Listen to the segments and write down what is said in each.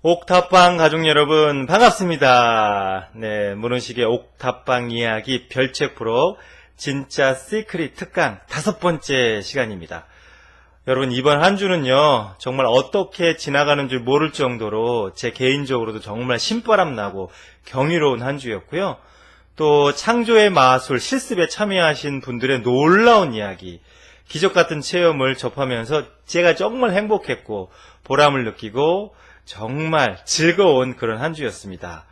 옥탑방 가족 여러분 반갑습니다. 네, 문은식의 옥탑방 이야기 별책 프로 진짜 시크릿 특강 5번째 시간입니다. 여러분 이번 한 주는요 정말 어떻게 지나가는 줄 모를 정도로 제 개인적으로도 정말 신바람 나고 경이로운 한 주였고요. 또 창조의 마술 실습에 참여하신 분들의 놀라운 이야기, 기적 같은 체험을 접하면서 제가 정말 행복했고 보람을 느끼고 정말 즐거운 그런 한 주였습니다.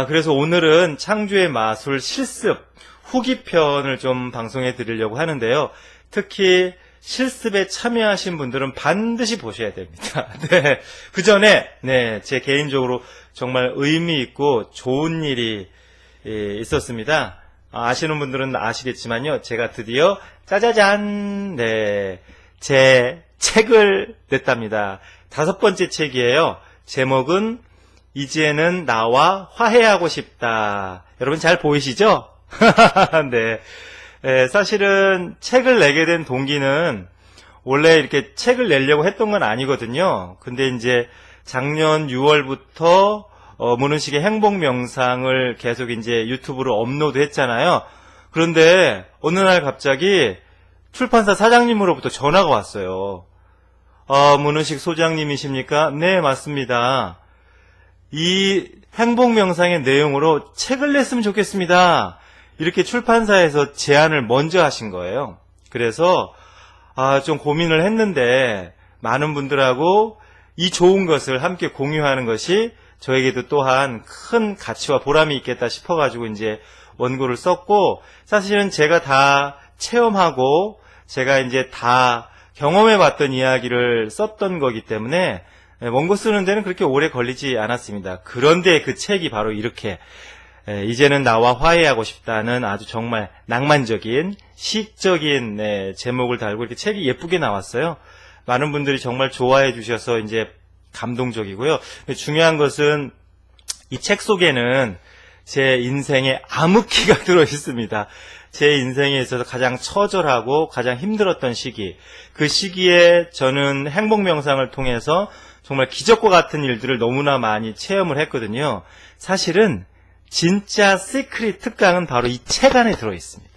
그래서 오늘은 창조의 마술 실습 후기편을 좀 방송해 드리려고 하는데요. 특히 실습에 참여하신 분들은 반드시 보셔야 됩니다. 네, 그 전에 제 개인적으로 정말 의미 있고 좋은 일이 있었습니다. 아시는 분들은 아시겠지만요. 제가 드디어 짜자잔 제 책을 냈답니다. 5번째 책이에요. 제목은 이제는 나와 화해하고 싶다. 여러분 잘 보이시죠? 네. 사실은 책을 내게 된 동기는 원래 이렇게 책을 내려고 했던 건 아니거든요. 근데 이제 작년 6월부터 문은식의 행복 명상을 계속 이제 유튜브로 업로드 했잖아요. 그런데 어느 날 갑자기 출판사 사장님으로부터 전화가 왔어요. 문은식 소장님이십니까? 네, 맞습니다. 이 행복명상의 내용으로 책을 냈으면 좋겠습니다. 이렇게 출판사에서 제안을 먼저 하신 거예요. 그래서 좀 고민을 했는데 많은 분들하고 이 좋은 것을 함께 공유하는 것이 저에게도 또한 큰 가치와 보람이 있겠다 싶어가지고 이제 원고를 썼고, 사실은 제가 다 체험하고 제가 이제 다 경험해봤던 이야기를 썼던 거기 때문에 원고 쓰는 데는 그렇게 오래 걸리지 않았습니다. 그런데 그 책이 바로 이렇게 이제는 나와 화해하고 싶다는 아주 정말 낭만적인 시적인 제목을 달고 이렇게 책이 예쁘게 나왔어요. 많은 분들이 정말 좋아해 주셔서 이제 감동적이고요. 중요한 것은 이 책 속에는 제 인생의 암흑기가 들어 있습니다. 제 인생에 있어서 가장 처절하고 가장 힘들었던 시기, 그 시기에 저는 행복명상을 통해서 정말 기적과 같은 일들을 너무나 많이 체험을 했거든요. 사실은 진짜 시크릿 특강은 바로 이 책 안에 들어있습니다.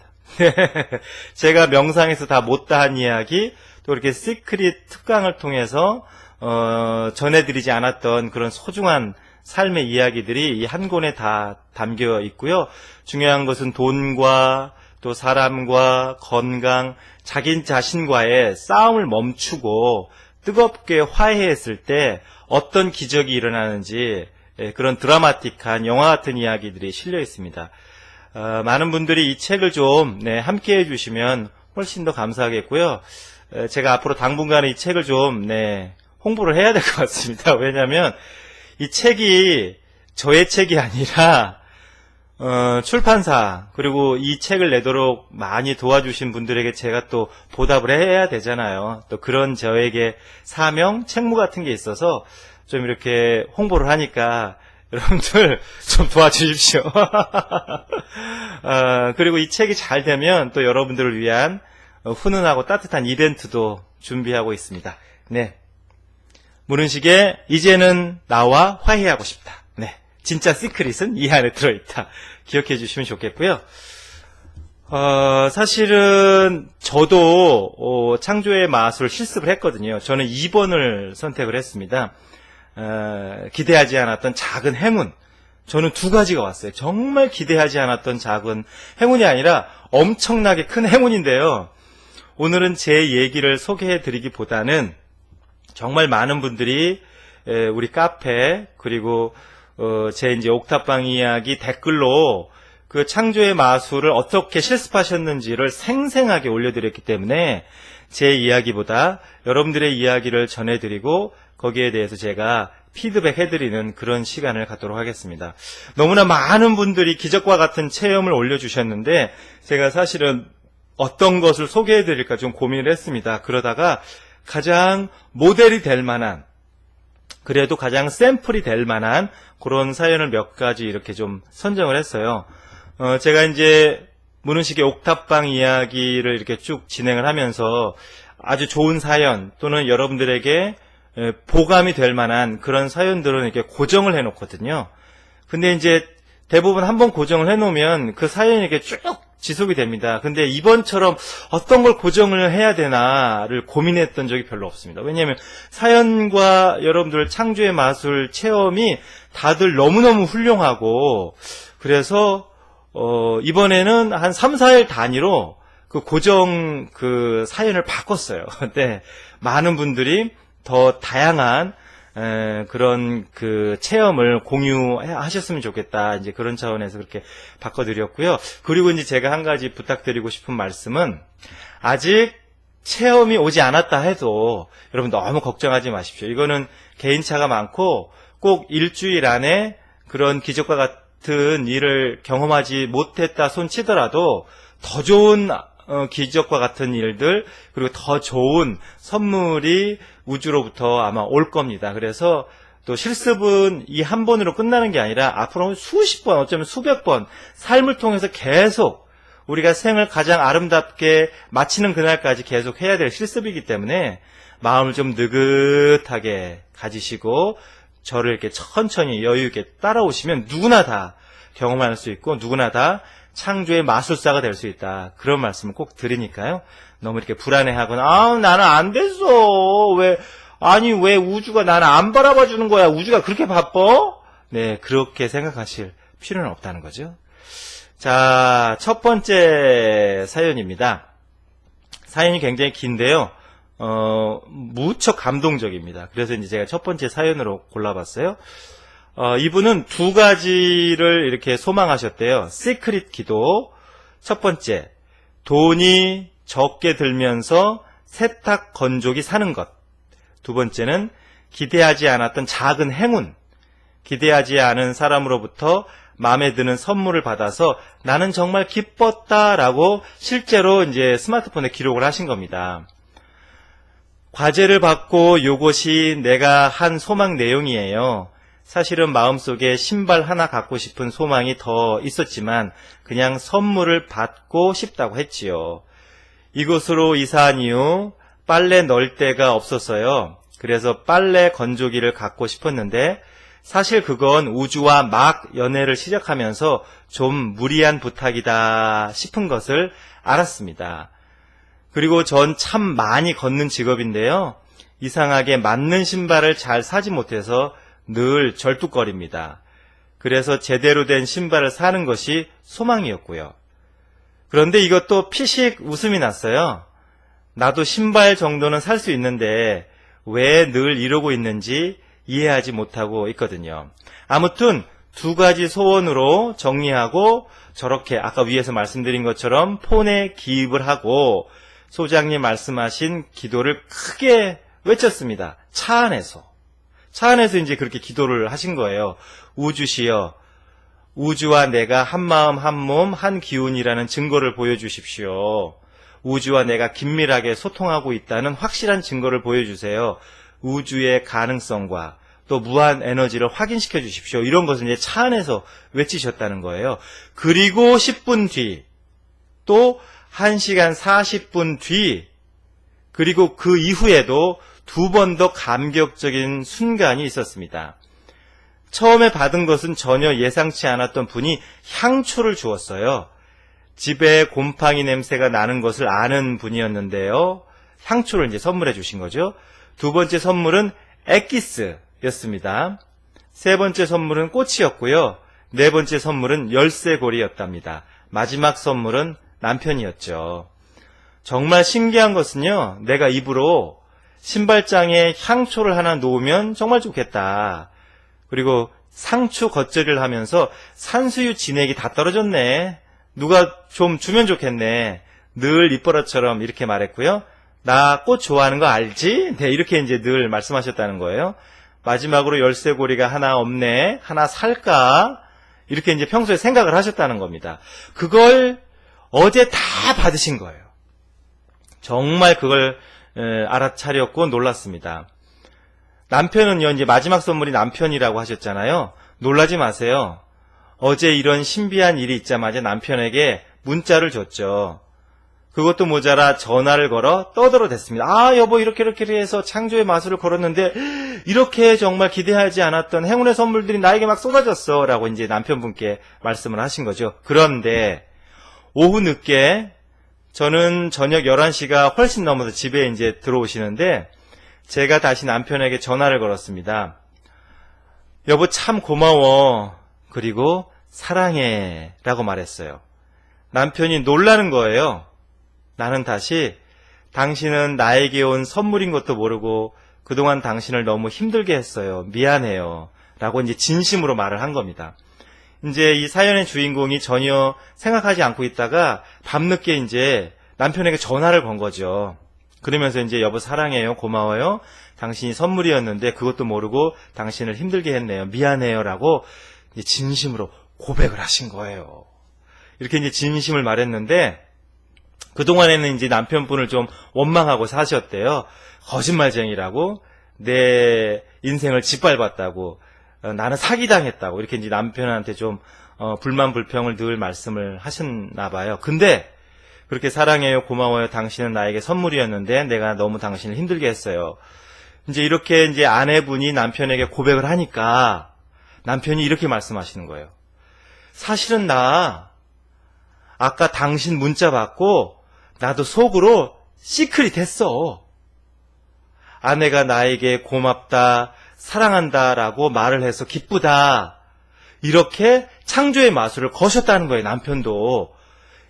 제가 명상에서 다 못다한 이야기, 또 이렇게 시크릿 특강을 통해서 전해드리지 않았던 그런 소중한 삶의 이야기들이 이 한 권에 다 담겨 있고요. 중요한 것은 돈과 또 사람과 건강, 자기 자신과의 싸움을 멈추고 뜨겁게 화해했을 때 어떤 기적이 일어나는지 그런 드라마틱한 영화 같은 이야기들이 실려 있습니다. 많은 분들이 이 책을 좀 함께 해주시면 훨씬 더 감사하겠고요. 제가 앞으로 당분간은 이 책을 좀 홍보를 해야 될 것 같습니다. 왜냐하면 이 책이 저의 책이 아니라 출판사 그리고 이 책을 내도록 많이 도와주신 분들에게 제가 또 보답을 해야 되잖아요. 또 그런 저에게 사명, 책무 같은 게 있어서 좀 이렇게 홍보를 하니까 여러분들 좀 도와주십시오. 그리고 이 책이 잘 되면 또 여러분들을 위한 훈훈하고 따뜻한 이벤트도 준비하고 있습니다. 네, 문은식의 이제는 나와 화해하고 싶다. 네, 진짜 시크릿은 이 안에 들어있다. 기억해 주시면 좋겠고요. 사실은 저도 창조의 마술 실습을 했거든요. 저는 2번을 선택을 했습니다. 기대하지 않았던 작은 행운. 저는 2가지가 왔어요. 정말 기대하지 않았던 작은 행운이 아니라 엄청나게 큰 행운인데요. 오늘은 제 얘기를 소개해 드리기보다는 정말 많은 분들이 우리 카페 그리고 제 이제 옥탑방 이야기 댓글로 그 창조의 마술을 어떻게 실습하셨는지를 생생하게 올려드렸기 때문에 제 이야기보다 여러분들의 이야기를 전해드리고 거기에 대해서 제가 피드백 해드리는 그런 시간을 갖도록 하겠습니다. 너무나 많은 분들이 기적과 같은 체험을 올려주셨는데 제가 사실은 어떤 것을 소개해드릴까 좀 고민을 했습니다. 그러다가 가장 모델이 될 만한, 그래도 가장 샘플이 될 만한 그런 사연을 몇 가지 이렇게 좀 선정을 했어요. 제가 이제 문은식의 옥탑방 이야기를 이렇게 쭉 진행을 하면서 아주 좋은 사연 또는 여러분들에게 보감이 될 만한 그런 사연들은 이렇게 고정을 해 놓거든요. 근데 이제 대부분 한번 고정을 해 놓으면 그 사연이 이렇게 쭉 지속이 됩니다. 근데 이번처럼 어떤 걸 고정을 해야 되나를 고민했던 적이 별로 없습니다. 왜냐하면 사연과 여러분들 창조의 마술 체험이 다들 너무너무 훌륭하고, 그래서 이번에는 한 3, 4일 단위로 그 고정 그 사연을 바꿨어요. 근데 많은 분들이 더 다양한 그런 그 체험을 공유하셨으면 좋겠다. 이제 그런 차원에서 그렇게 바꿔드렸고요. 그리고 이제 제가 한 가지 부탁드리고 싶은 말씀은, 아직 체험이 오지 않았다 해도 여러분 너무 걱정하지 마십시오. 이거는 개인차가 많고 꼭 일주일 안에 그런 기적과 같은 일을 경험하지 못했다 손치더라도 더 좋은 기적과 같은 일들, 그리고 더 좋은 선물이 우주로부터 아마 올 겁니다. 그래서 또 실습은 이 한 번으로 끝나는 게 아니라 앞으로 수십 번, 어쩌면 수백 번 삶을 통해서 계속 우리가 생을 가장 아름답게 마치는 그날까지 계속 해야 될 실습이기 때문에 마음을 좀 느긋하게 가지시고 저를 이렇게 천천히 여유 있게 따라오시면 누구나 다 경험할 수 있고 누구나 다 창조의 마술사가 될 수 있다. 그런 말씀을 꼭 드리니까요. 너무 이렇게 불안해하거나 나는 안 됐어. 왜 우주가 나는 안 바라봐 주는 거야. 우주가 그렇게 바빠? 네, 그렇게 생각하실 필요는 없다는 거죠. 자, 첫 번째 사연입니다. 사연이 굉장히 긴데요. 무척 감동적입니다. 그래서 이제 제가 첫 번째 사연으로 골라봤어요. 이분은 두 가지를 이렇게 소망하셨대요. 시크릿 기도. 첫 번째, 돈이 적게 들면서 세탁 건조기 사는 것. 두 번째는 기대하지 않았던 작은 행운. 기대하지 않은 사람으로부터 마음에 드는 선물을 받아서 나는 정말 기뻤다라고 실제로 이제 스마트폰에 기록을 하신 겁니다. 과제를 받고 요것이 내가 한 소망 내용이에요. 사실은 마음속에 신발 하나 갖고 싶은 소망이 더 있었지만 그냥 선물을 받고 싶다고 했지요. 이곳으로 이사한 이후 빨래 넣을 데가 없었어요. 그래서 빨래 건조기를 갖고 싶었는데 사실 그건 우주와 막 연애를 시작하면서 좀 무리한 부탁이다 싶은 것을 알았습니다. 그리고 전 참 많이 걷는 직업인데요. 이상하게 맞는 신발을 잘 사지 못해서 늘 절뚝거립니다. 그래서 제대로 된 신발을 사는 것이 소망이었고요. 그런데 이것도 피식 웃음이 났어요. 나도 신발 정도는 살 수 있는데 왜 늘 이러고 있는지 이해하지 못하고 있거든요. 아무튼 두 가지 소원으로 정리하고 저렇게 아까 위에서 말씀드린 것처럼 폰에 기입을 하고 소장님 말씀하신 기도를 크게 외쳤습니다. 차 안에서 이제 그렇게 기도를 하신 거예요. 우주시여, 우주와 내가 한 마음 한 몸 한 기운이라는 증거를 보여주십시오. 우주와 내가 긴밀하게 소통하고 있다는 확실한 증거를 보여주세요. 우주의 가능성과 또 무한 에너지를 확인시켜 주십시오. 이런 것을 이제 차 안에서 외치셨다는 거예요. 그리고 10분 뒤, 또 1시간 40분 뒤, 그리고 그 이후에도 두 번 더 감격적인 순간이 있었습니다. 처음에 받은 것은 전혀 예상치 않았던 분이 향초를 주었어요. 집에 곰팡이 냄새가 나는 것을 아는 분이었는데요. 향초를 이제 선물해 주신 거죠. 두 번째 선물은 엑기스였습니다. 세 번째 선물은 꽃이었고요. 네 번째 선물은 열쇠고리였답니다. 마지막 선물은 남편이었죠. 정말 신기한 것은요, 내가 입으로 신발장에 향초를 하나 놓으면 정말 좋겠다. 그리고 상추 겉절이를 하면서 산수유 진액이 다 떨어졌네. 누가 좀 주면 좋겠네. 늘 입버릇처럼 이렇게 말했고요. 나 꽃 좋아하는 거 알지? 네, 이렇게 이제 늘 말씀하셨다는 거예요. 마지막으로 열쇠고리가 하나 없네. 하나 살까? 이렇게 이제 평소에 생각을 하셨다는 겁니다. 그걸 어제 다 받으신 거예요. 정말 그걸 알아차렸고 놀랐습니다. 남편은요, 이제 마지막 선물이 남편이라고 하셨잖아요. 놀라지 마세요. 어제 이런 신비한 일이 있자마자 남편에게 문자를 줬죠. 그것도 모자라 전화를 걸어 떠들어댔습니다. 아, 여보, 이렇게 해서 창조의 마술을 걸었는데 이렇게 정말 기대하지 않았던 행운의 선물들이 나에게 막 쏟아졌어 라고 이제 남편분께 말씀을 하신 거죠. 그런데 오후 늦게 저는 저녁 11시가 훨씬 넘어서 집에 이제 들어오시는데 제가 다시 남편에게 전화를 걸었습니다. 여보, 참 고마워. 그리고 사랑해 라고 말했어요. 남편이 놀라는 거예요. 나는 다시 당신은 나에게 온 선물인 것도 모르고 그동안 당신을 너무 힘들게 했어요. 미안해요. 라고 이제 진심으로 말을 한 겁니다. 이제 이 사연의 주인공이 전혀 생각하지 않고 있다가 밤늦게 이제 남편에게 전화를 건 거죠. 그러면서 이제 여보 사랑해요. 고마워요. 당신이 선물이었는데 그것도 모르고 당신을 힘들게 했네요. 미안해요. 라고 이제 진심으로 고백을 하신 거예요. 이렇게 이제 진심을 말했는데 그동안에는 이제 남편분을 좀 원망하고 사셨대요. 거짓말쟁이라고, 내 인생을 짓밟았다고, 나는 사기당했다고, 이렇게 이제 남편한테 좀, 불만, 불평을 늘 말씀을 하셨나 봐요. 근데, 그렇게 사랑해요, 고마워요, 당신은 나에게 선물이었는데, 내가 너무 당신을 힘들게 했어요. 이제 이렇게 이제 아내분이 남편에게 고백을 하니까, 남편이 이렇게 말씀하시는 거예요. 사실은 아까 당신 문자 받고, 나도 속으로 시크릿 했어. 아내가 나에게 고맙다, 사랑한다 라고 말을 해서 기쁘다. 이렇게 창조의 마술을 거셨다는 거예요, 남편도.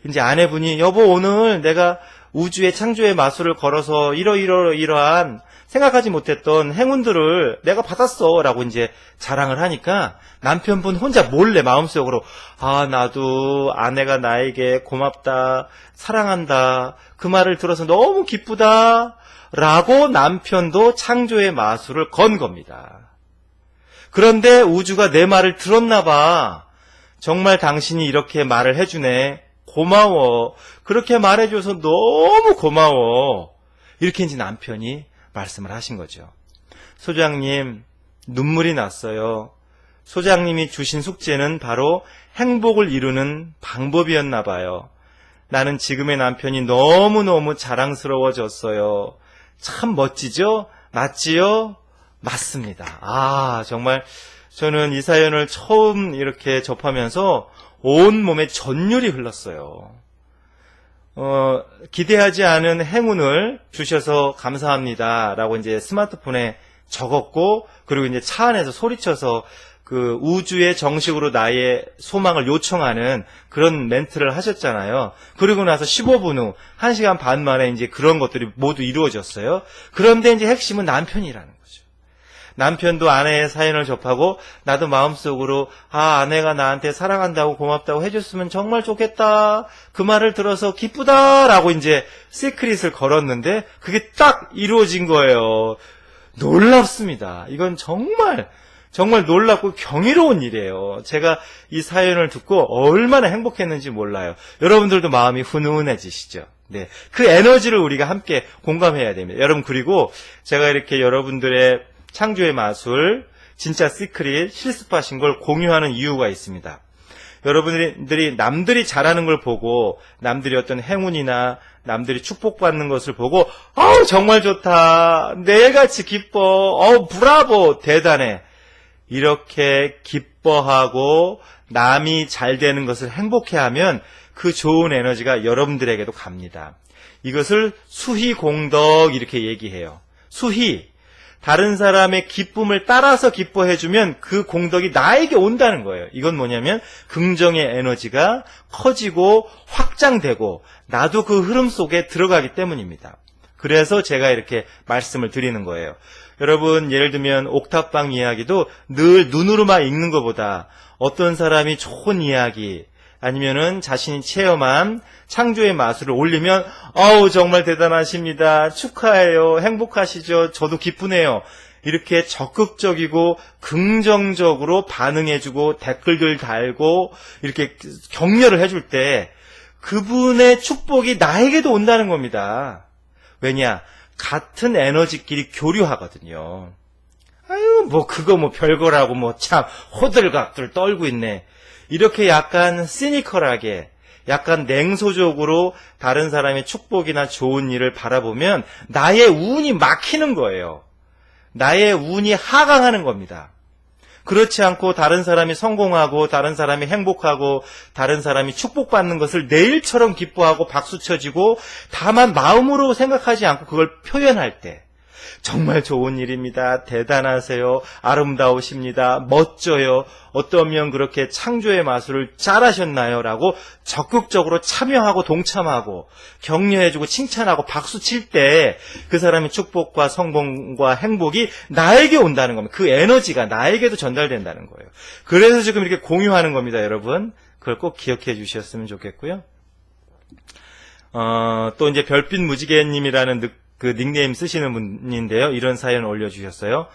이제 아내분이 여보 오늘 내가 우주의 창조의 마술을 걸어서 이러한 생각하지 못했던 행운들을 내가 받았어 라고 이제 자랑을 하니까 남편분 혼자 몰래 마음속으로 아 나도 아내가 나에게 고맙다 사랑한다 그 말을 들어서 너무 기쁘다 라고 남편도 창조의 마술을 건 겁니다. 그런데 우주가 내 말을 들었나 봐. 정말 당신이 이렇게 말을 해주네. 고마워. 그렇게 말해줘서 너무 고마워. 이렇게 이제 남편이 말씀을 하신 거죠. 소장님, 눈물이 났어요. 소장님이 주신 숙제는 바로 행복을 이루는 방법이었나 봐요. 나는 지금의 남편이 너무너무 자랑스러워졌어요. 참 멋지죠? 맞지요? 맞습니다. 아, 정말 저는 이 사연을 처음 이렇게 접하면서 온몸에 전율이 흘렀어요. 기대하지 않은 행운을 주셔서 감사합니다. 라고 이제 스마트폰에 적었고, 그리고 이제 차 안에서 소리쳐서 그 우주에 정식으로 나의 소망을 요청하는 그런 멘트를 하셨잖아요. 그리고 나서 15분 후, 1시간 반 만에 이제 그런 것들이 모두 이루어졌어요. 그런데 이제 핵심은 남편이라는 거죠. 남편도 아내의 사연을 접하고 나도 마음속으로 아내가 나한테 사랑한다고 고맙다고 해줬으면 정말 좋겠다. 그 말을 들어서 기쁘다라고 이제 시크릿을 걸었는데 그게 딱 이루어진 거예요. 놀랍습니다. 이건 정말 놀랍고 경이로운 일이에요. 제가 이 사연을 듣고 얼마나 행복했는지 몰라요. 여러분들도 마음이 훈훈해지시죠? 네. 그 에너지를 우리가 함께 공감해야 됩니다. 여러분, 그리고 제가 이렇게 여러분들의 창조의 마술, 진짜 시크릿, 실습하신 걸 공유하는 이유가 있습니다. 여러분들이 남들이 잘하는 걸 보고, 남들이 어떤 행운이나 남들이 축복받는 것을 보고, 정말 좋다. 내같이 기뻐. 브라보. 대단해. 이렇게 기뻐하고 남이 잘 되는 것을 행복해하면 그 좋은 에너지가 여러분들에게도 갑니다. 이것을 수희공덕 이렇게 얘기해요. 수희. 다른 사람의 기쁨을 따라서 기뻐해주면 그 공덕이 나에게 온다는 거예요. 이건 뭐냐면 긍정의 에너지가 커지고 확장되고 나도 그 흐름 속에 들어가기 때문입니다. 그래서 제가 이렇게 말씀을 드리는 거예요. 여러분, 예를 들면 옥탑방 이야기도 늘 눈으로만 읽는 것보다 어떤 사람이 좋은 이야기 아니면은 자신이 체험한 창조의 마술을 올리면 정말 대단하십니다. 축하해요. 행복하시죠? 저도 기쁘네요. 이렇게 적극적이고 긍정적으로 반응해주고 댓글들 달고 이렇게 격려를 해줄 때 그분의 축복이 나에게도 온다는 겁니다. 왜냐? 같은 에너지끼리 교류하거든요. 그거 별거라고 참 호들갑들 떨고 있네. 이렇게 약간 시니컬하게 약간 냉소적으로 다른 사람의 축복이나 좋은 일을 바라보면 나의 운이 막히는 거예요. 나의 운이 하강하는 겁니다. 그렇지 않고 다른 사람이 성공하고 다른 사람이 행복하고 다른 사람이 축복받는 것을 내 일처럼 기뻐하고 박수쳐지고 다만 마음으로 생각하지 않고 그걸 표현할 때 정말 좋은 일입니다. 대단하세요. 아름다우십니다. 멋져요. 어떠면 그렇게 창조의 마술을 잘하셨나요? 라고 적극적으로 참여하고 동참하고 격려해주고 칭찬하고 박수칠 때 그 사람의 축복과 성공과 행복이 나에게 온다는 겁니다. 그 에너지가 나에게도 전달된다는 거예요. 그래서 지금 이렇게 공유하는 겁니다, 여러분. 그걸 꼭 기억해 주셨으면 좋겠고요. 또 이제 별빛 무지개님이라는 그 닉네임 쓰시는 분인데요. 이런 사연 올려주셨어요.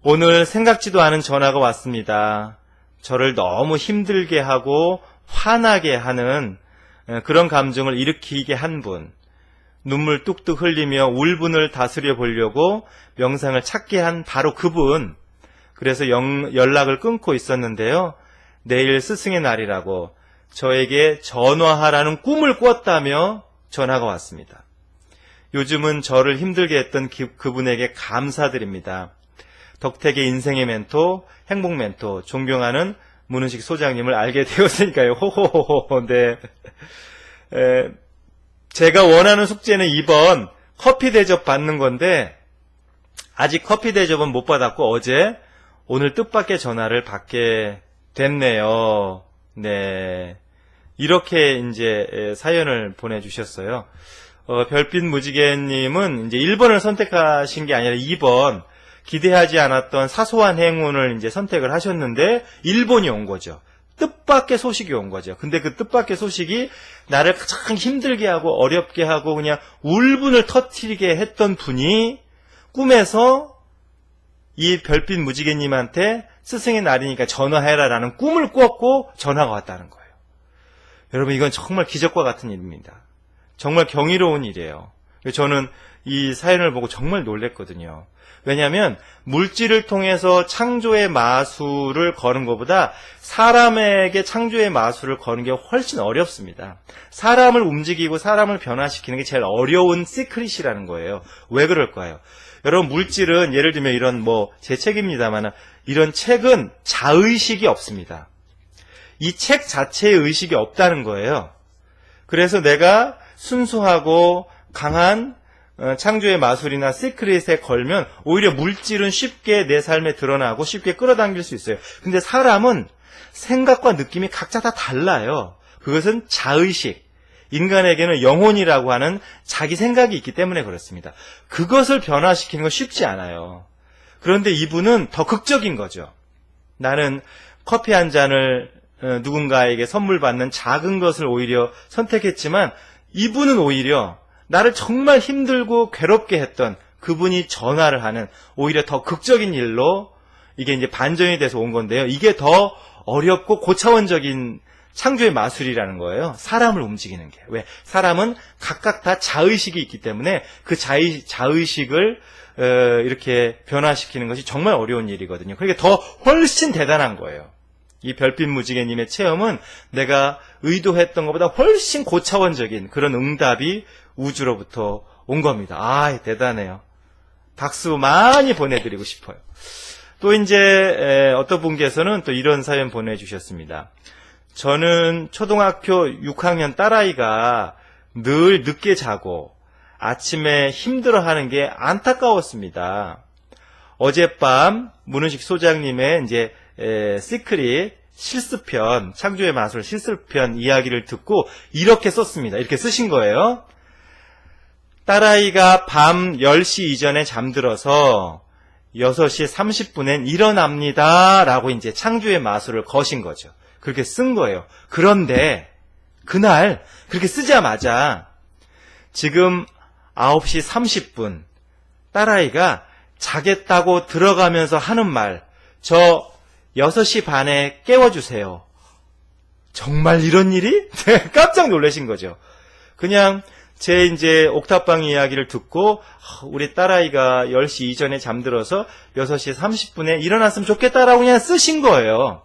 오늘 생각지도 않은 전화가 왔습니다. 저를 너무 힘들게 하고 화나게 하는 그런 감정을 일으키게 한 분. 눈물 뚝뚝 흘리며 울분을 다스려 보려고 명상을 찾게 한 바로 그분. 그래서 연락을 끊고 있었는데요. 내일 스승의 날이라고 저에게 전화하라는 꿈을 꿨다며 전화가 왔습니다. 요즘은 저를 힘들게 했던 그분에게 감사드립니다. 덕택의 인생의 멘토, 행복 멘토, 존경하는 문은식 소장님을 알게 되었으니까요. 호호호호. 네. 제가 원하는 숙제는 이번 커피 대접 받는 건데 아직 커피 대접은 못 받았고 오늘 뜻밖의 전화를 받게 됐네요. 네. 이렇게 이제 사연을 보내주셨어요. 별빛 무지개님은 이제 1번을 선택하신 게 아니라 2번 기대하지 않았던 사소한 행운을 이제 선택을 하셨는데 1번이 온 거죠. 뜻밖의 소식이 온 거죠. 근데 그 뜻밖의 소식이 나를 가장 힘들게 하고 어렵게 하고 그냥 울분을 터뜨리게 했던 분이 꿈에서 이 별빛 무지개님한테 스승의 날이니까 전화해라라는 꿈을 꿨고 전화가 왔다는 거예요. 여러분 이건 정말 기적과 같은 일입니다. 정말 경이로운 일이에요. 저는 이 사연을 보고 정말 놀랬거든요. 왜냐하면 물질을 통해서 창조의 마술을 거는 것보다 사람에게 창조의 마술을 거는 게 훨씬 어렵습니다. 사람을 움직이고 사람을 변화시키는 게 제일 어려운 시크릿이라는 거예요. 왜 그럴까요? 여러분 물질은 예를 들면 이런 제 책입니다만 이런 책은 자의식이 없습니다. 이 책 자체의 의식이 없다는 거예요. 그래서 내가 순수하고 강한 창조의 마술이나 시크릿에 걸면 오히려 물질은 쉽게 내 삶에 드러나고 쉽게 끌어당길 수 있어요. 근데 사람은 생각과 느낌이 각자 다 달라요. 그것은 자의식. 인간에게는 영혼이라고 하는 자기 생각이 있기 때문에 그렇습니다. 그것을 변화시키는 건 쉽지 않아요. 그런데 이분은 더 극적인 거죠. 나는 커피 한 잔을 누군가에게 선물 받는 작은 것을 오히려 선택했지만 이분은 오히려 나를 정말 힘들고 괴롭게 했던 그분이 전화를 하는 오히려 더 극적인 일로 이게 이제 반전이 돼서 온 건데요. 이게 더 어렵고 고차원적인 창조의 마술이라는 거예요. 사람을 움직이는 게. 왜? 사람은 각각 다 자의식이 있기 때문에 그 자의식을 이렇게 변화시키는 것이 정말 어려운 일이거든요. 그러니까 더 훨씬 대단한 거예요. 이 별빛 무지개님의 체험은 내가 의도했던 것보다 훨씬 고차원적인 그런 응답이 우주로부터 온 겁니다. 아, 대단해요. 박수 많이 보내드리고 싶어요. 또 이제 어떤 분께서는 또 이런 사연 보내주셨습니다. 저는 초등학교 6학년 딸아이가 늘 늦게 자고 아침에 힘들어하는 게 안타까웠습니다. 어젯밤 문은식 소장님의 이제 시크릿 실습편, 창조의 마술 실습편 이야기를 듣고 이렇게 썼습니다. 이렇게 쓰신 거예요. 딸아이가 밤 10시 이전에 잠들어서 6시 30분엔 일어납니다. 라고 이제 창조의 마술을 거신 거죠. 그렇게 쓴 거예요. 그런데 그날 그렇게 쓰자마자 지금 9시 30분 딸아이가 자겠다고 들어가면서 하는 말, 저 6시 반에 깨워주세요. 정말 이런 일이? 깜짝 놀라신 거죠. 그냥 제 이제 옥탑방 이야기를 듣고 우리 딸아이가 10시 이전에 잠들어서 6시 30분에 일어났으면 좋겠다라고 그냥 쓰신 거예요.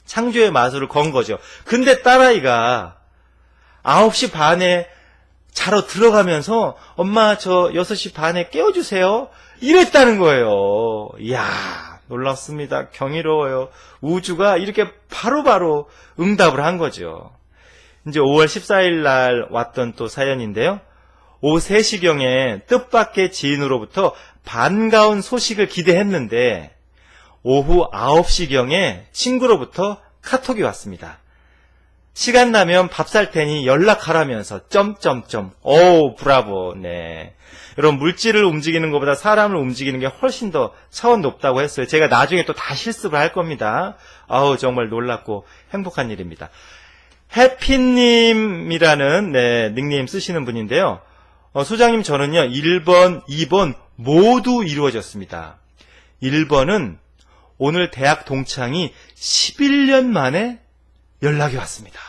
창조의 마술을 건 거죠. 근데 딸아이가 9시 반에 자러 들어가면서 엄마 저 6시 반에 깨워주세요. 이랬다는 거예요. 이야, 놀랍습니다. 경이로워요. 우주가 이렇게 바로바로 응답을 한 거죠. 이제 5월 14일 날 왔던 또 사연인데요. 오후 3시경에 뜻밖의 지인으로부터 반가운 소식을 기대했는데 오후 9시경에 친구로부터 카톡이 왔습니다. 시간 나면 밥 살 테니 연락하라면서 점점점. 오, 브라보. 네. 여러분, 물질을 움직이는 것보다 사람을 움직이는 게 훨씬 더 차원 높다고 했어요. 제가 나중에 또 다 실습을 할 겁니다. 아우, 정말 놀랍고 행복한 일입니다. 해피님이라는 닉네임 쓰시는 분인데요. 소장님, 저는요 1번, 2번 모두 이루어졌습니다. 1번은 오늘 대학 동창이 11년 만에 연락이 왔습니다.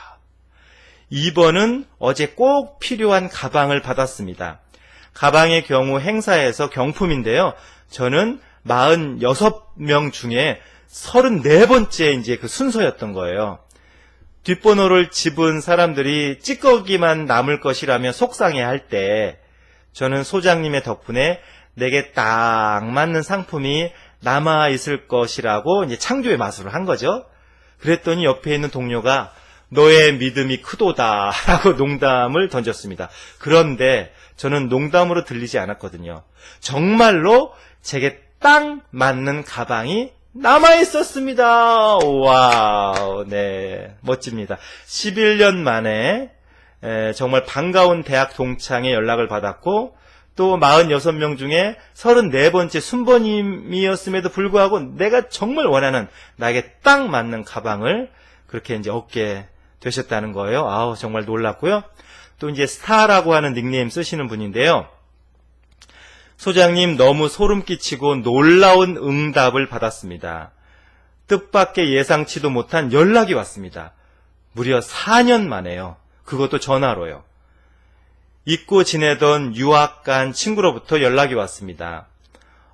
2번은 어제 꼭 필요한 가방을 받았습니다. 가방의 경우 행사에서 경품인데요. 저는 46명 중에 34번째 이제 그 순서였던 거예요. 뒷번호를 집은 사람들이 찌꺼기만 남을 것이라며 속상해할 때 저는 소장님의 덕분에 내게 딱 맞는 상품이 남아있을 것이라고 이제 창조의 마술을 한 거죠. 그랬더니 옆에 있는 동료가 너의 믿음이 크도다 라고 농담을 던졌습니다. 그런데 저는 농담으로 들리지 않았거든요. 정말로 제게 딱 맞는 가방이 남아있었습니다. 와우, 네, 멋집니다. 11년 만에 정말 반가운 대학 동창의 연락을 받았고 또 46명 중에 34번째 순번임이었음에도 불구하고 내가 정말 원하는 나에게 딱 맞는 가방을 그렇게 이제 얻게 되셨다는 거예요. 아우, 정말 놀랍고요. 또 이제 스타라고 하는 닉네임 쓰시는 분인데요. 소장님, 너무 소름 끼치고 놀라운 응답을 받았습니다. 뜻밖의 예상치도 못한 연락이 왔습니다. 무려 4년 만에요. 그것도 전화로요. 잊고 지내던 유학 간 친구로부터 연락이 왔습니다.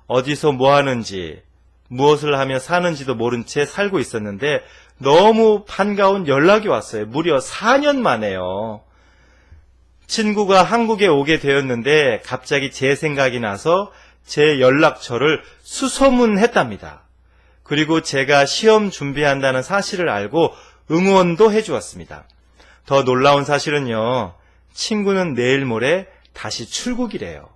어디서 뭐 하는지, 무엇을 하며 사는지도 모른 채 살고 있었는데 너무 반가운 연락이 왔어요. 무려 4년 만에요. 친구가 한국에 오게 되었는데 갑자기 제 생각이 나서 제 연락처를 수소문했답니다. 그리고 제가 시험 준비한다는 사실을 알고 응원도 해주었습니다. 더 놀라운 사실은요. 친구는 내일 모레 다시 출국이래요.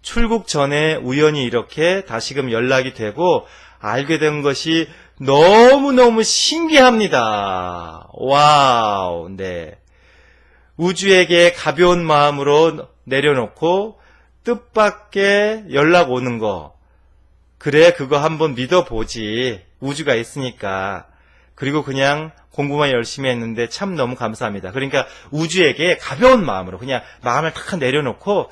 출국 전에 우연히 이렇게 다시금 연락이 되고 알게 된 것이 너무너무 신기합니다. 와우, 네. 우주에게 가벼운 마음으로 내려놓고 뜻밖의 연락 오는 거. 그래, 그거 한번 믿어보지. 우주가 있으니까. 그리고 그냥 공부만 열심히 했는데 참 너무 감사합니다. 그러니까 우주에게 가벼운 마음으로 그냥 마음을 탁 내려놓고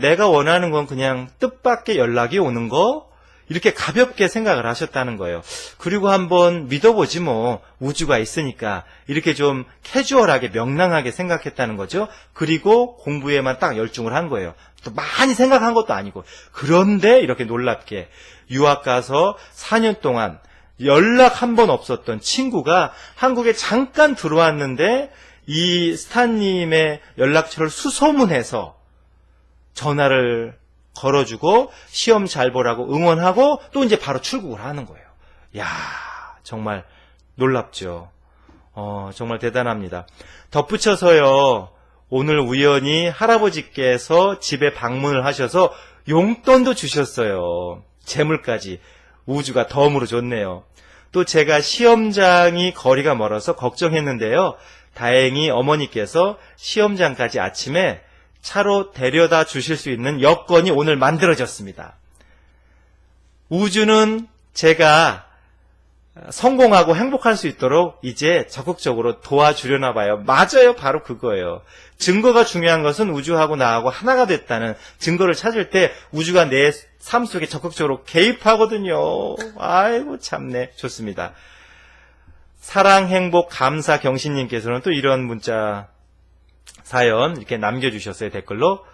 내가 원하는 건 그냥 뜻밖의 연락이 오는 거 이렇게 가볍게 생각을 하셨다는 거예요. 그리고 한번 믿어보지 뭐 우주가 있으니까 이렇게 좀 캐주얼하게 명랑하게 생각했다는 거죠. 그리고 공부에만 딱 열중을 한 거예요. 또 많이 생각한 것도 아니고. 그런데 이렇게 놀랍게 유학 가서 4년 동안 연락 한 번 없었던 친구가 한국에 잠깐 들어왔는데 이 스타님의 연락처를 수소문해서 전화를 걸어주고 시험 잘 보라고 응원하고 또 이제 바로 출국을 하는 거예요. 야, 정말 놀랍죠. 정말 대단합니다. 덧붙여서요. 오늘 우연히 할아버지께서 집에 방문을 하셔서 용돈도 주셨어요. 재물까지. 우주가 덤으로 줬네요. 또 제가 시험장이 거리가 멀어서 걱정했는데요. 다행히 어머니께서 시험장까지 아침에 차로 데려다 주실 수 있는 여건이 오늘 만들어졌습니다. 우주는 제가 성공하고 행복할 수 있도록 이제 적극적으로 도와주려나 봐요. 맞아요. 바로 그거예요. 증거가 중요한 것은 우주하고 나하고 하나가 됐다는 증거를 찾을 때 우주가 내 삶 속에 적극적으로 개입하거든요. 아이고 참네. 좋습니다. 사랑, 행복, 감사, 경신님께서는 또 이런 문자 사연 이렇게 남겨주셨어요. 댓글로.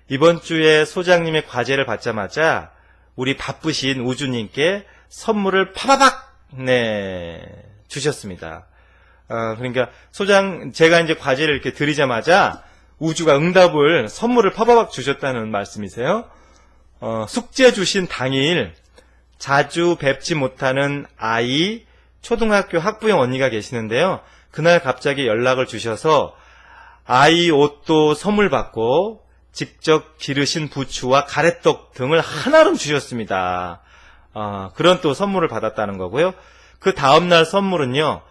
이번 주에 소장님의 과제를 받자마자 우리 바쁘신 우주님께 선물을 파바박 주셨습니다. 그러니까 제가 이제 과제를 이렇게 드리자마자 우주가 응답을, 선물을 파바박 주셨다는 말씀이세요. 숙제 주신 당일 자주 뵙지 못하는 아이, 초등학교 학부형 언니가 계시는데요. 그날 갑자기 연락을 주셔서 아이 옷도 선물 받고 직접 기르신 부추와 가래떡 등을 한아름 주셨습니다. 그런 또 선물을 받았다는 거고요. 그 다음날 선물은요,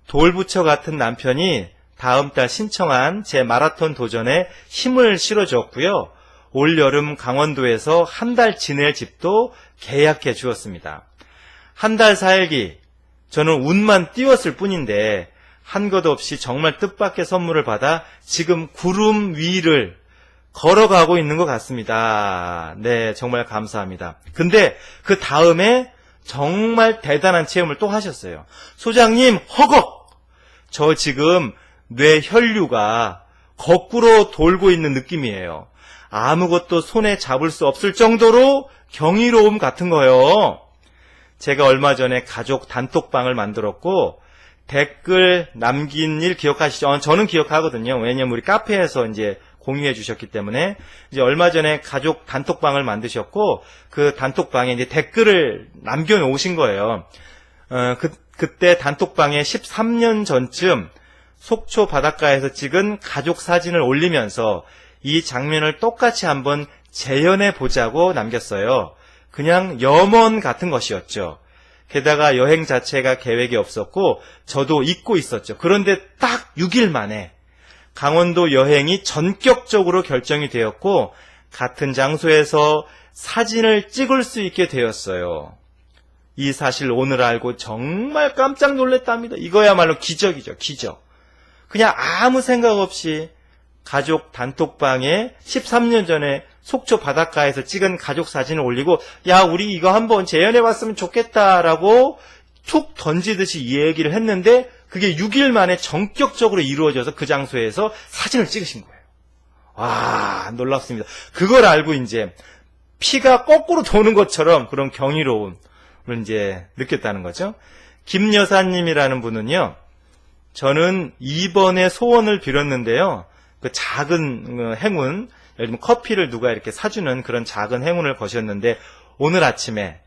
돌부처 같은 남편이 다음 달 신청한 제 마라톤 도전에 힘을 실어주었고요. 올여름 강원도에서 한 달 지낼 집도 계약해 주었습니다. 한 달 살기, 저는 운만 띄웠을 뿐인데 한 것 없이 정말 뜻밖의 선물을 받아 지금 구름 위를 걸어가고 있는 것 같습니다. 네, 정말 감사합니다. 근데 그 다음에 정말 대단한 체험을 또 하셨어요. 소장님, 허걱! 저 지금 뇌 혈류가 거꾸로 돌고 있는 느낌이에요. 아무것도 손에 잡을 수 없을 정도로 경이로움 같은 거요. 제가 얼마 전에 가족 단톡방을 만들었고 댓글 남긴 일 기억하시죠? 저는 기억하거든요. 왜냐면 우리 카페에서 이제 공유해 주셨기 때문에 이제 얼마 전에 가족 단톡방을 만드셨고 그 단톡방에 이제 댓글을 남겨 놓으신 거예요. 그때 단톡방에 13년 전쯤 속초 바닷가에서 찍은 가족 사진을 올리면서 이 장면을 똑같이 한번 재현해 보자고 남겼어요. 그냥 염원 같은 것이었죠. 게다가 여행 자체가 계획이 없었고 저도 잊고 있었죠. 그런데 딱 6일 만에 강원도 여행이 전격적으로 결정이 되었고 같은 장소에서 사진을 찍을 수 있게 되었어요. 이 사실 오늘 알고 정말 깜짝 놀랐답니다. 이거야말로 기적이죠. 기적. 그냥 아무 생각 없이 가족 단톡방에 13년 전에 속초 바닷가에서 찍은 가족 사진을 올리고 야 우리 이거 한번 재현해봤으면 좋겠다라고 툭 던지듯이 이 얘기를 했는데 그게 6일 만에 전격적으로 이루어져서 그 장소에서 사진을 찍으신 거예요. 와, 놀랍습니다. 그걸 알고 이제 피가 거꾸로 도는 것처럼 그런 경이로움을 이제 느꼈다는 거죠. 김 여사님이라는 분은요, 저는 2번의 소원을 빌었는데요. 그 작은 행운, 예를 들면 커피를 누가 이렇게 사주는 그런 작은 행운을 거셨는데 오늘 아침에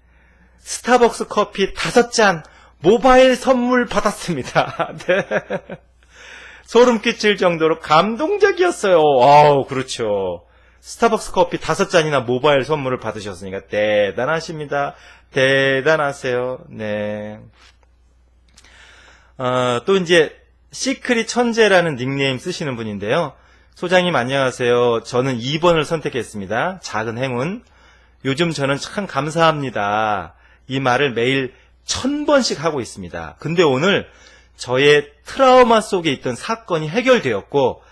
스타벅스 커피 5잔 모바일 선물 받았습니다. 네. 소름 끼칠 정도로 감동적이었어요. 아우, 그렇죠. 스타벅스 커피 5잔이나 모바일 선물을 받으셨으니까 대단하십니다. 대단하세요. 네. 또 이제 시크릿 천재라는 닉네임 쓰시는 분인데요. 소장님 안녕하세요. 저는 2번을 선택했습니다. 작은 행운. 요즘 저는 참 감사합니다. 이 말을 매일 1000번씩 하고 있습니다. 근데 오늘 저의 트라우마 속에 있던 사건이 해결되었고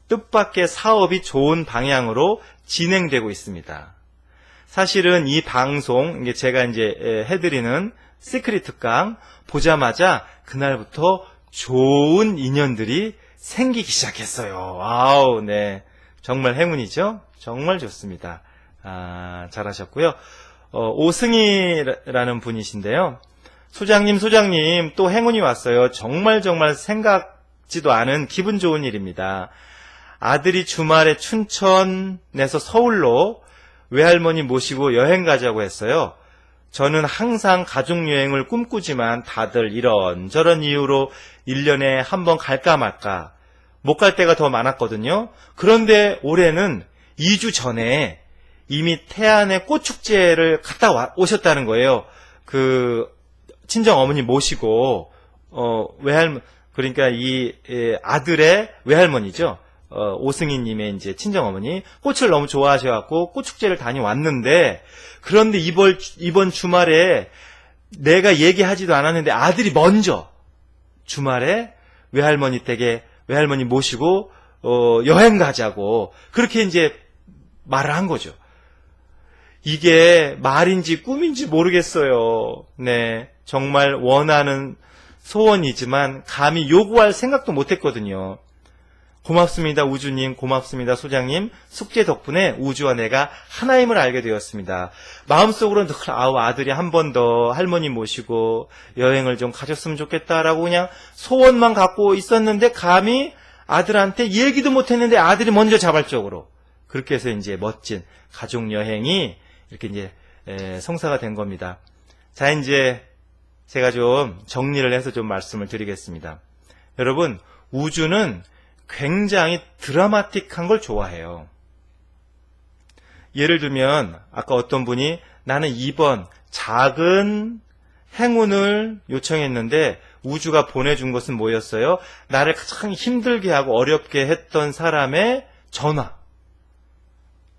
뜻밖의 사업이 좋은 방향으로 진행되고 있습니다. 사실은 이 방송, 이게 제가 이제 해드리는 시크릿 특강 보자마자 그날부터 좋은 인연들이 생기기 시작했어요. 아우, 네. 정말 행운이죠? 정말 좋습니다. 잘하셨고요. 오승희라는 분이신데요. 소장님, 또 행운이 왔어요. 정말 생각지도 않은 기분 좋은 일입니다. 아들이 주말에 춘천에서 서울로 외할머니 모시고 여행 가자고 했어요. 저는 항상 가족여행을 꿈꾸지만 다들 이런저런 이유로 1년에 한 번 갈까 말까 못 갈 때가 더 많았거든요. 그런데 올해는 2주 전에 이미 태안의 꽃축제를 갔다 오셨다는 거예요. 그 친정 어머니 모시고 그러니까 이 아들의 외할머니죠. 오승희님의 이제 친정 어머니 꽃을 너무 좋아하셔갖고 꽃축제를 다녀왔는데 그런데 이번 주말에 내가 얘기하지도 않았는데 아들이 먼저 주말에 외할머니 댁에 외할머니 모시고 여행 가자고 그렇게 이제 말을 한 거죠. 이게 말인지 꿈인지 모르겠어요. 네, 정말 원하는 소원이지만 감히 요구할 생각도 못했거든요. 고맙습니다, 우주님. 고맙습니다, 소장님. 숙제 덕분에 우주와 내가 하나임을 알게 되었습니다. 마음속으로는 늘 아들이 한 번 더 할머니 모시고 여행을 좀 가졌으면 좋겠다라고 그냥 소원만 갖고 있었는데 감히 아들한테 얘기도 못했는데 아들이 먼저 자발적으로 그렇게 해서 이제 멋진 가족 여행이 이렇게 이제 성사가 된 겁니다. 자, 이제 제가 좀 정리를 해서 좀 말씀을 드리겠습니다. 여러분, 우주는 굉장히 드라마틱한 걸 좋아해요. 예를 들면 아까 어떤 분이 나는 2번 작은 행운을 요청했는데 우주가 보내준 것은 뭐였어요? 나를 가장 힘들게 하고 어렵게 했던 사람의 전화.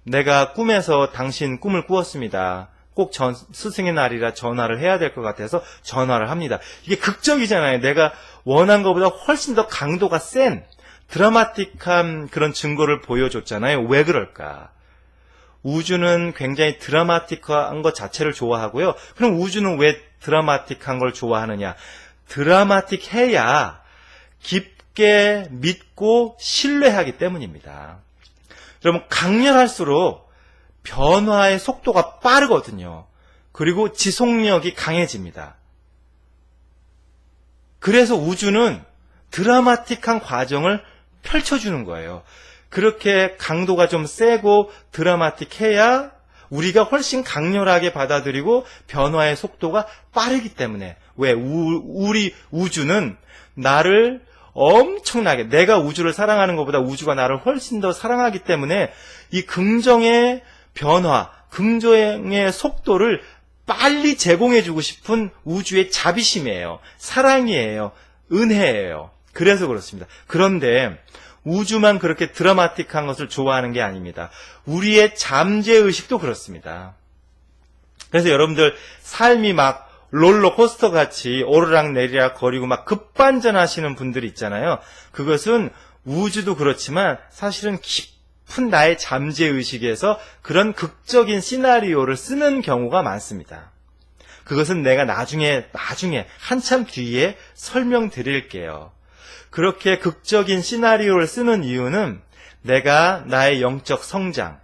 내가 꿈에서 당신 꿈을 꾸었습니다. 꼭 스승의 날이라 전화를 해야 될 것 같아서 전화를 합니다. 이게 극적이잖아요. 내가 원한 것보다 훨씬 더 강도가 센 드라마틱한 그런 증거를 보여줬잖아요. 왜 그럴까? 우주는 굉장히 드라마틱한 것 자체를 좋아하고요. 그럼 우주는 왜 드라마틱한 걸 좋아하느냐? 드라마틱해야 깊게 믿고 신뢰하기 때문입니다. 여러분, 강렬할수록 변화의 속도가 빠르거든요. 그리고 지속력이 강해집니다. 그래서 우주는 드라마틱한 과정을 펼쳐주는 거예요. 그렇게 강도가 좀 세고 드라마틱해야 우리가 훨씬 강렬하게 받아들이고 변화의 속도가 빠르기 때문에. 왜? 우리 우주는 나를 엄청나게, 내가 우주를 사랑하는 것보다 우주가 나를 훨씬 더 사랑하기 때문에 이 긍정의 변화, 긍정의 속도를 빨리 제공해주고 싶은 우주의 자비심이에요. 사랑이에요. 은혜예요. 그래서 그렇습니다. 그런데 우주만 그렇게 드라마틱한 것을 좋아하는 게 아닙니다. 우리의 잠재의식도 그렇습니다. 그래서 여러분들 삶이 막 롤러코스터 같이 오르락 내리락 거리고 막 급반전하시는 분들이 있잖아요. 그것은 우주도 그렇지만 사실은 깊은 나의 잠재의식에서 그런 극적인 시나리오를 쓰는 경우가 많습니다. 그것은 내가 나중에 한참 뒤에 설명드릴게요. 그렇게 극적인 시나리오를 쓰는 이유는 내가 나의 영적 성장,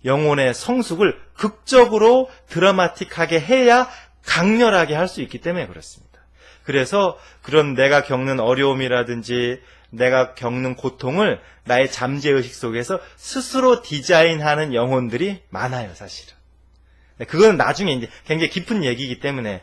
영혼의 성숙을 극적으로 드라마틱하게 해야 강렬하게 할 수 있기 때문에 그렇습니다. 그래서 그런 내가 겪는 어려움이라든지 내가 겪는 고통을 나의 잠재의식 속에서 스스로 디자인하는 영혼들이 많아요, 사실은. 그건 나중에 이제 굉장히 깊은 얘기이기 때문에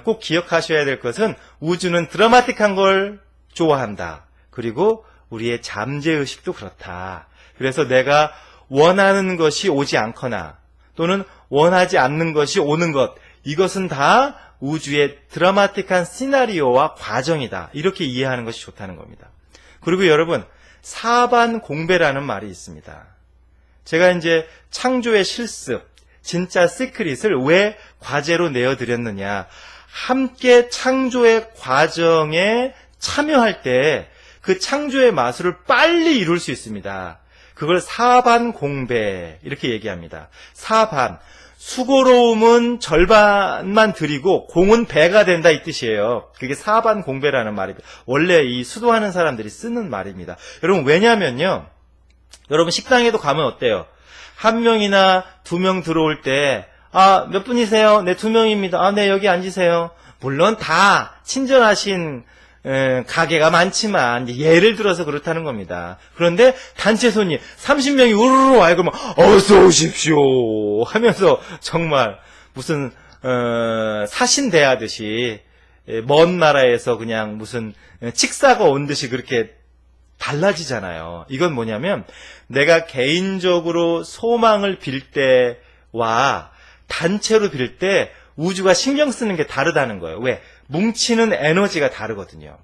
꼭 기억하셔야 될 것은 우주는 드라마틱한 걸 좋아한다. 그리고 우리의 잠재의식도 그렇다. 그래서 내가 원하는 것이 오지 않거나 또는 원하지 않는 것이 오는 것, 이것은 다 우주의 드라마틱한 시나리오와 과정이다. 이렇게 이해하는 것이 좋다는 겁니다. 그리고 여러분, 사반공배라는 말이 있습니다. 제가 이제 창조의 실습, 진짜 시크릿을 왜 과제로 내어드렸느냐. 함께 창조의 과정에 참여할 때 그 창조의 마술을 빨리 이룰 수 있습니다. 그걸 사반공배 이렇게 얘기합니다. 사반, 수고로움은 절반만 드리고 공은 배가 된다 이 뜻이에요. 그게 사반공배라는 말입니다. 원래 이 수도하는 사람들이 쓰는 말입니다. 여러분, 왜냐면요, 여러분 식당에도 가면 어때요? 한 명이나 2명 들어올 때 몇 분이세요? 네, 2명입니다. 네, 여기 앉으세요. 물론 다 친절하신 가게가 많지만 예를 들어서 그렇다는 겁니다. 그런데 단체 손님 30명이 우르르 와 그러면 어서 오십시오 하면서 정말 무슨 사신 대하듯이 먼 나라에서 그냥 무슨 칙사가 온 듯이 그렇게 달라지잖아요. 이건 뭐냐면 내가 개인적으로 소망을 빌 때와 단체로 빌 때 우주가 신경 쓰는 게 다르다는 거예요. 왜? 뭉치는 에너지가 다르거든요.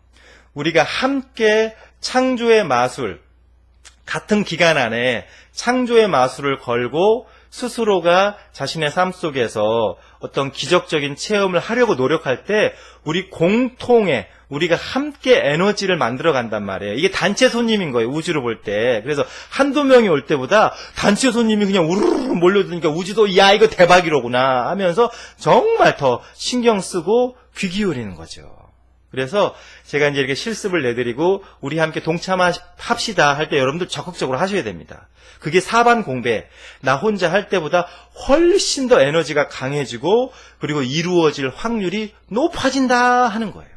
우리가 함께 창조의 마술, 같은 기간 안에 창조의 마술을 걸고 스스로가 자신의 삶 속에서 어떤 기적적인 체험을 하려고 노력할 때 우리 공통의, 우리가 함께 에너지를 만들어 간단 말이에요. 이게 단체 손님인 거예요, 우주로 볼 때. 그래서 한두 명이 올 때보다 단체 손님이 그냥 우르르 몰려드니까 우주도 야 이거 대박이로구나 하면서 정말 더 신경 쓰고 귀 기울이는 거죠. 그래서 제가 이제 이렇게 실습을 내드리고 우리 함께 동참합시다 할 때 여러분들 적극적으로 하셔야 됩니다. 그게 4반 공배, 나 혼자 할 때보다 훨씬 더 에너지가 강해지고 그리고 이루어질 확률이 높아진다 하는 거예요.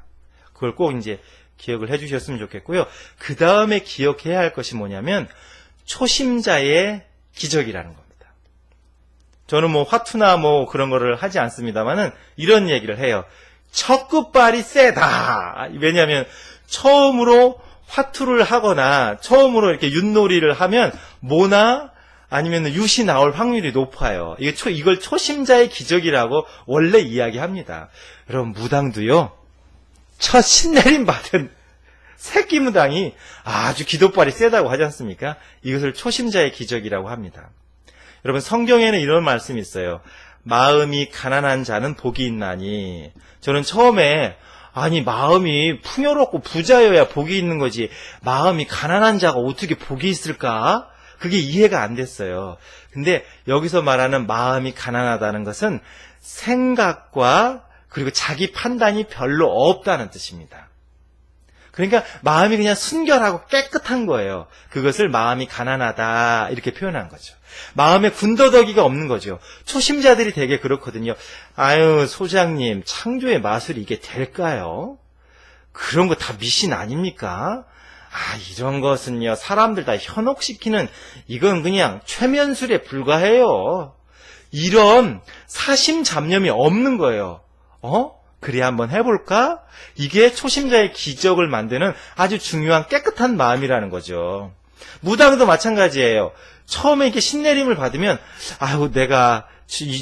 그걸 꼭 이제 기억을 해주셨으면 좋겠고요. 그 다음에 기억해야 할 것이 뭐냐면 초심자의 기적이라는 겁니다. 저는 뭐 화투나 뭐 그런 거를 하지 않습니다만은 이런 얘기를 해요. 첫 끝발이 세다. 왜냐하면 처음으로 화투를 하거나 처음으로 이렇게 윷놀이를 하면 모나 아니면 윷이 나올 확률이 높아요. 이걸 초심자의 기적이라고 원래 이야기합니다. 여러분 무당도요. 첫 신내림 받은 새끼 무당이 아주 기도발이 세다고 하지 않습니까? 이것을 초심자의 기적이라고 합니다. 여러분 성경에는 이런 말씀이 있어요. 마음이 가난한 자는 복이 있나니. 저는 처음에 아니 마음이 풍요롭고 부자여야 복이 있는 거지 마음이 가난한 자가 어떻게 복이 있을까? 그게 이해가 안 됐어요. 근데 여기서 말하는 마음이 가난하다는 것은 생각과 그리고 자기 판단이 별로 없다는 뜻입니다. 그러니까 마음이 그냥 순결하고 깨끗한 거예요. 그것을 마음이 가난하다 이렇게 표현한 거죠. 마음에 군더더기가 없는 거죠. 초심자들이 되게 그렇거든요. 아유 소장님 창조의 마술이 이게 될까요? 그런 거 다 미신 아닙니까? 아 이런 것은요 사람들 다 현혹시키는 이건 그냥 최면술에 불과해요. 이런 사심잡념이 없는 거예요. 그래 한번 해볼까? 이게 초심자의 기적을 만드는 아주 중요한 깨끗한 마음이라는 거죠. 무당도 마찬가지예요. 처음에 이렇게 신내림을 받으면 아유 내가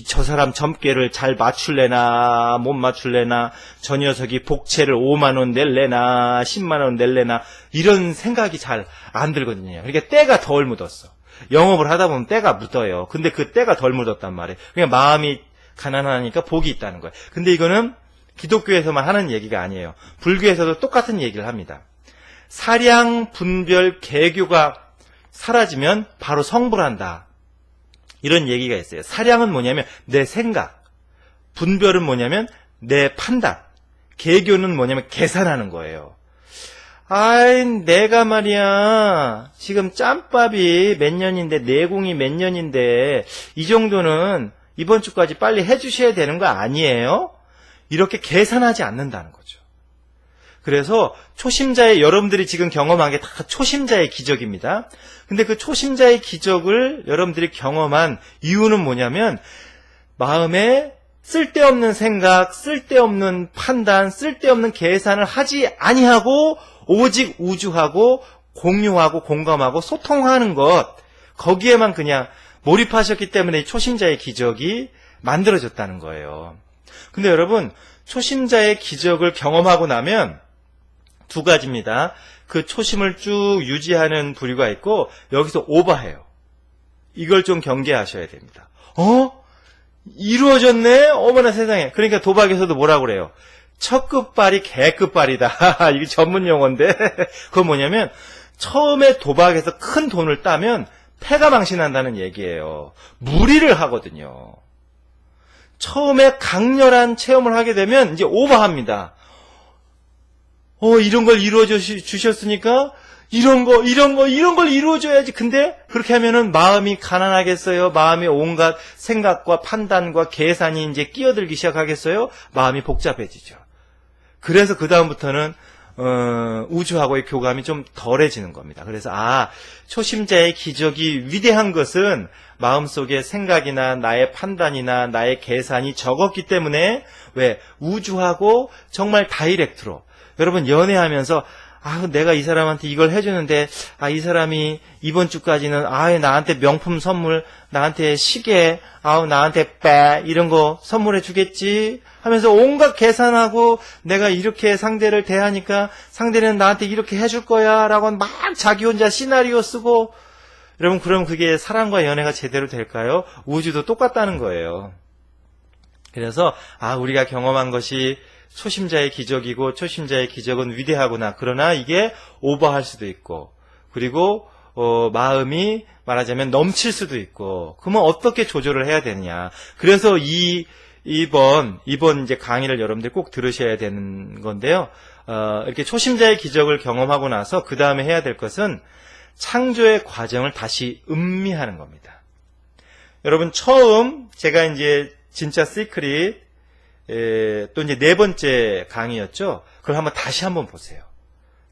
저 사람 점괘를 잘 맞출래나 못 맞출래나 저 녀석이 복채를 5만 원 낼래나 10만 원 낼래나 이런 생각이 잘 안 들거든요. 그러니까 때가 덜 묻었어. 영업을 하다 보면 때가 묻어요. 근데 그 때가 덜 묻었단 말이에요. 그냥 마음이 가난하니까 복이 있다는 거예요. 근데 이거는 기독교에서만 하는 얘기가 아니에요. 불교에서도 똑같은 얘기를 합니다. 사량, 분별, 개교가 사라지면 바로 성불한다. 이런 얘기가 있어요. 사량은 뭐냐면 내 생각, 분별은 뭐냐면 내 판단, 개교는 뭐냐면 계산하는 거예요. 아이 내가 말이야 지금 짬밥이 몇 년인데 내공이 몇 년인데 이 정도는 이번 주까지 빨리 해주셔야 되는 거 아니에요? 이렇게 계산하지 않는다는 거죠. 그래서 초심자의 여러분들이 지금 경험한 게 다 초심자의 기적입니다. 근데 그 초심자의 기적을 여러분들이 경험한 이유는 뭐냐면 마음에 쓸데없는 생각, 쓸데없는 판단, 쓸데없는 계산을 하지 아니하고 오직 우주하고 공유하고 공감하고 소통하는 것 거기에만 그냥 몰입하셨기 때문에 초심자의 기적이 만들어졌다는 거예요. 근데 여러분 초심자의 기적을 경험하고 나면 두 가지입니다. 그 초심을 쭉 유지하는 부류가 있고 여기서 오버해요. 이걸 좀 경계하셔야 됩니다. 이루어졌네? 어머나 세상에. 그러니까 도박에서도 뭐라고 그래요? 첫 끝발이 개 끝발이다. 이게 전문 용어인데 그건 뭐냐면 처음에 도박에서 큰 돈을 따면 패가 망신한다는 얘기예요. 무리를 하거든요. 처음에 강렬한 체험을 하게 되면 이제 오버합니다. 이런 걸 이루어 주셨으니까 이런 걸 이루어줘야지. 근데 그렇게 하면은 마음이 가난하겠어요? 마음에 온갖 생각과 판단과 계산이 이제 끼어들기 시작하겠어요? 마음이 복잡해지죠. 그래서 그 다음부터는 우주하고의 교감이 좀 덜해지는 겁니다. 그래서 초심자의 기적이 위대한 것은 마음속에 생각이나 나의 판단이나 나의 계산이 적었기 때문에 왜 우주하고 정말 다이렉트로 여러분 연애하면서 내가 이 사람한테 이걸 해주는데 이 사람이 이번 주까지는 나한테 명품 선물, 나한테 시계, 나한테 빼 이런 거 선물해 주겠지 하면서 온갖 계산하고 내가 이렇게 상대를 대하니까 상대는 나한테 이렇게 해줄 거야 라고 막 자기 혼자 시나리오 쓰고 여러분 그럼 그게 사랑과 연애가 제대로 될까요? 우주도 똑같다는 거예요. 그래서 우리가 경험한 것이 초심자의 기적이고 초심자의 기적은 위대하구나. 그러나 이게 오버할 수도 있고 그리고 마음이 말하자면 넘칠 수도 있고 그러면 어떻게 조절을 해야 되느냐. 그래서 이 이번 이제 강의를 여러분들 꼭 들으셔야 되는 건데요. 이렇게 초심자의 기적을 경험하고 나서 그 다음에 해야 될 것은 창조의 과정을 다시 음미하는 겁니다. 여러분, 처음 제가 이제 진짜 시크릿 또 이제 4번째 강의였죠. 그걸 다시 한번 보세요.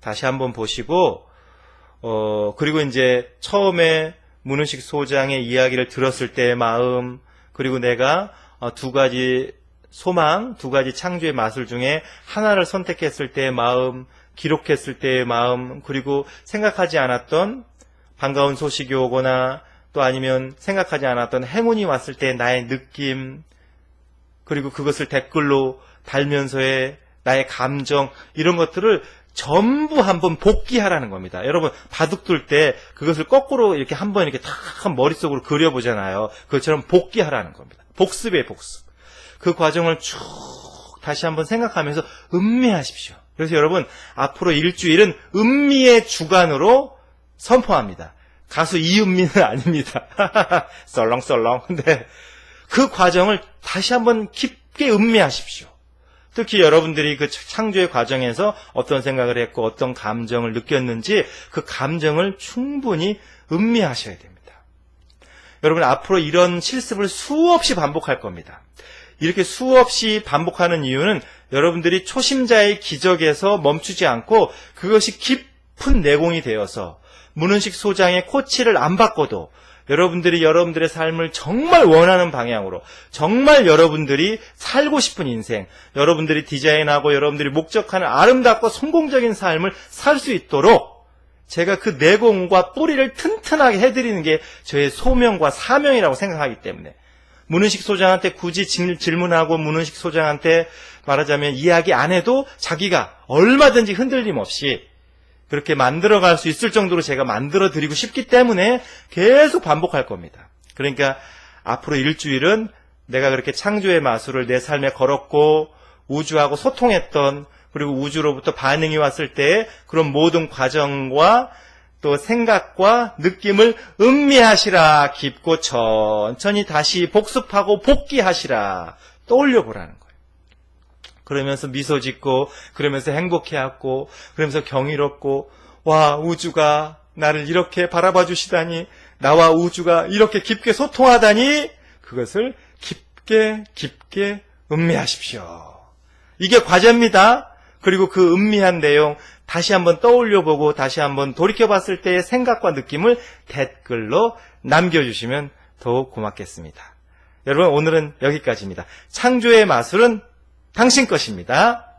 다시 한번 보시고 그리고 이제 처음에 문은식 소장의 이야기를 들었을 때의 마음, 그리고 내가 2가지 소망, 2가지 창조의 마술 중에 하나를 선택했을 때의 마음, 기록했을 때의 마음, 그리고 생각하지 않았던 반가운 소식이 오거나 또 아니면 생각하지 않았던 행운이 왔을 때 나의 느낌, 그리고 그것을 댓글로 달면서의 나의 감정, 이런 것들을 전부 한번 복기하라는 겁니다. 여러분, 바둑 둘 때 그것을 거꾸로 이렇게 한번 이렇게 탁 머릿속으로 그려보잖아요. 그것처럼 복기하라는 겁니다. 복습이에요, 복습. 그 과정을 쭉 다시 한번 생각하면서 음미하십시오. 그래서 여러분, 앞으로 일주일은 음미의 주간으로 선포합니다. 가수 이은미는 아닙니다. 썰렁썰렁. 근데 그 과정을 다시 한번 깊게 음미하십시오. 특히 여러분들이 그 창조의 과정에서 어떤 생각을 했고 어떤 감정을 느꼈는지 그 감정을 충분히 음미하셔야 됩니다. 여러분, 앞으로 이런 실습을 수없이 반복할 겁니다. 이렇게 수없이 반복하는 이유는 여러분들이 초심자의 기적에서 멈추지 않고 그것이 깊은 내공이 되어서 문은식 소장의 코치를 안 받고도 여러분들이 여러분들의 삶을 정말 원하는 방향으로, 정말 여러분들이 살고 싶은 인생, 여러분들이 디자인하고 여러분들이 목적하는 아름답고 성공적인 삶을 살 수 있도록 제가 그 내공과 뿌리를 튼튼하게 해드리는 게 저의 소명과 사명이라고 생각하기 때문에 문은식 소장한테 굳이 질문하고 문은식 소장한테 말하자면 이야기 안 해도 자기가 얼마든지 흔들림 없이 그렇게 만들어갈 수 있을 정도로 제가 만들어드리고 싶기 때문에 계속 반복할 겁니다. 그러니까 앞으로 일주일은 내가 그렇게 창조의 마술을 내 삶에 걸었고 우주하고 소통했던, 그리고 우주로부터 반응이 왔을 때 그런 모든 과정과 또 생각과 느낌을 음미하시라. 깊고 천천히 다시 복습하고 복기하시라. 떠올려 보라는 거예요. 그러면서 미소 짓고, 그러면서 행복해하고, 그러면서 경이롭고, 와, 우주가 나를 이렇게 바라봐 주시다니, 나와 우주가 이렇게 깊게 소통하다니, 그것을 깊게 음미하십시오. 이게 과제입니다. 그리고 그 음미한 내용 다시 한번 떠올려보고 다시 한번 돌이켜봤을 때의 생각과 느낌을 댓글로 남겨주시면 더욱 고맙겠습니다. 여러분, 오늘은 여기까지입니다. 창조의 마술은 당신 것입니다.